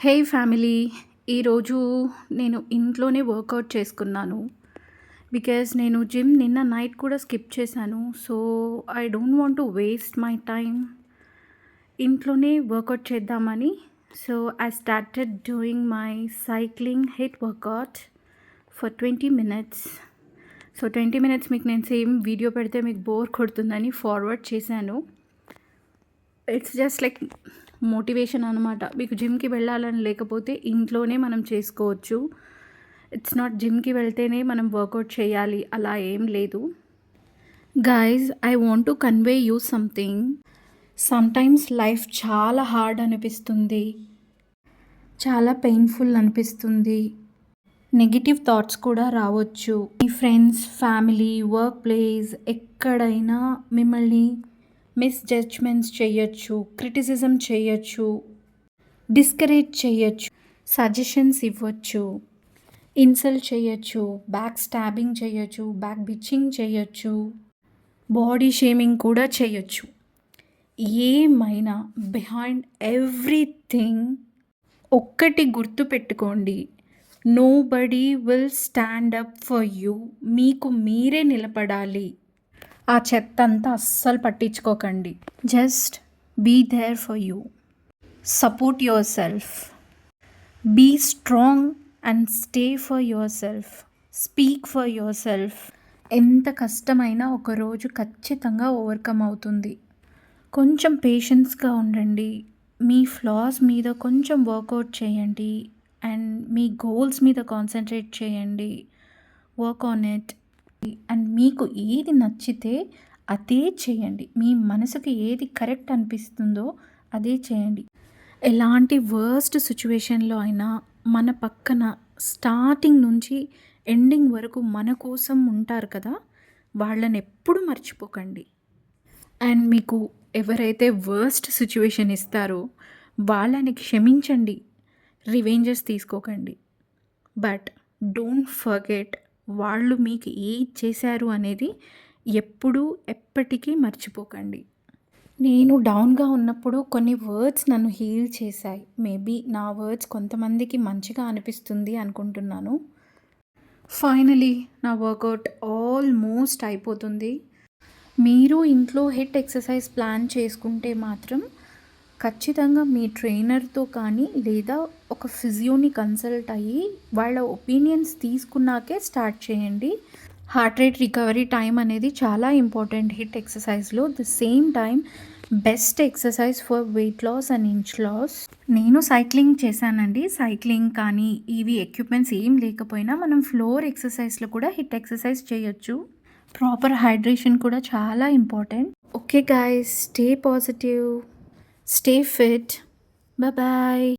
హే family! ఈరోజు నేను ఇంట్లోనే వర్కౌట్ చేసుకున్నాను. బికాజ్ నేను జిమ్ నిన్న నైట్ కూడా స్కిప్ చేశాను. So, I don't want to waste my time. ఇంట్లోనే వర్కౌట్ చేద్దామని. So, I started doing my cycling HIIT workout for 20 minutes. సో, 20 మినిట్స్ మీకు నేను సేమ్ వీడియో పెడితే మీకు బోర్ కొడుతుందని ఫార్వర్డ్ చేశాను. ఇట్స్ జస్ట్ లైక్ మోటివేషన్ అనమాట. మీకు జిమ్‌కి వెళ్ళాలని లేకపోతే ఇంట్లోనే మనం చేసుకోవచ్చు. ఇట్స్ నాట్ జిమ్‌కి వెళ్తేనే మనం వర్కౌట్ చేయాలి అలా ఏం లేదు. Guys, I want to convey you something. Sometimes life చాలా హార్డ్ అనిపిస్తుంది. చాలా పెయిన్‌ఫుల్ అనిపిస్తుంది. నెగెటివ్ థాట్స్ కూడా రావచ్చు. మీ ఫ్రెండ్స్, ఫ్యామిలీ, వర్క్ ప్లేస్ ఎక్కడైనా మిమ్మల్ని మిస్‌జడ్జ్‌మెంట్స్ చేయొచ్చు, క్రిటిసిజం చేయొచ్చు, డిస్కరేజ్ చేయొచ్చు, సజెషన్స్ ఇవ్వచ్చు, ఇన్సల్ట్ చేయొచ్చు, బ్యాక్ స్టాబింగ్ చేయొచ్చు, బ్యాక్ బిచ్చింగ్ చేయొచ్చు, బాడీ షేమింగ్ కూడా చేయొచ్చు. ఏమైనా బిహైండ్ ఎవ్రీథింగ్ ఒక్కటి గుర్తుపెట్టుకోండి. Nobody will stand up for you. మీకు మీరే నిలబడాలి. ఆ చెత్తంతా అస్సలు పట్టించుకోకండి. Just be there for you. Support yourself. Be strong and stay for yourself. Speak for yourself. ఎంత కష్టమైనా ఒకరోజు ఖచ్చితంగా ఓవర్కమ్ అవుతుంది. కొంచెం పేషెన్స్గా ఉండండి. మీ ఫ్లాస్ మీద కొంచెం వర్కౌట్ చేయండి అండ్ మీ గోల్స్ మీద కాన్సన్ట్రేట్ చేయండి. Work on it. అండ్ మీకు ఏది నచ్చితే అదే చేయండి. మీ మనసుకి ఏది కరెక్ట్ అనిపిస్తుందో అదే చేయండి. ఎలాంటి వర్స్ట్ సిచ్యువేషన్లో అయినా మన పక్కన స్టార్టింగ్ నుంచి ఎండింగ్ వరకు మన కోసం ఉంటారు కదా, వాళ్ళని ఎప్పుడు మర్చిపోకండి. అండ్ మీకు ఎవరైతే వర్స్ట్ సిచ్యువేషన్ ఇస్తారో వాళ్ళని క్షమించండి. రివెంజెస్ తీసుకోకండి. బట్ డోంట్ ఫర్గెట్ వాళ్ళు మీకు ఏది చేశారు అనేది ఎప్పటికీ మర్చిపోకండి. నేను డౌన్గా ఉన్నప్పుడు కొన్ని వర్డ్స్ నన్ను హీల్ చేశాయి. మేబీ నా వర్డ్స్ కొంతమందికి మంచిగా అనిపిస్తుంది అనుకుంటున్నాను. ఫైనలీ నా వర్కౌట్ ఆల్మోస్ట్ అయిపోతుంది. మీరు ఇంట్లో హిట్ ఎక్సర్సైజ్ ప్లాన్ చేసుకుంటే మాత్రం ఖచ్చితంగా మీ ట్రైనర్తో కానీ లేదా ఒక ఫిజియోని కన్సల్ట్ అయ్యి వాళ్ళ ఒపీనియన్స్ తీసుకున్నాకే స్టార్ట్ చేయండి. హార్ట్ రేట్ రికవరీ టైం అనేది చాలా ఇంపార్టెంట్ హిట్ ఎక్సర్సైజ్లో. The same time best exercise for weight loss and inch loss. నేను సైక్లింగ్ చేశానండి. సైక్లింగ్ కానీ ఇవి ఎక్విప్మెంట్స్ ఏం లేకపోయినా మనం ఫ్లోర్ ఎక్సర్సైజ్లో కూడా హిట్ ఎక్సర్సైజ్ చేయొచ్చు. ప్రాపర్ హైడ్రేషన్ కూడా చాలా important. Okay guys, stay positive, stay fit. Bye bye.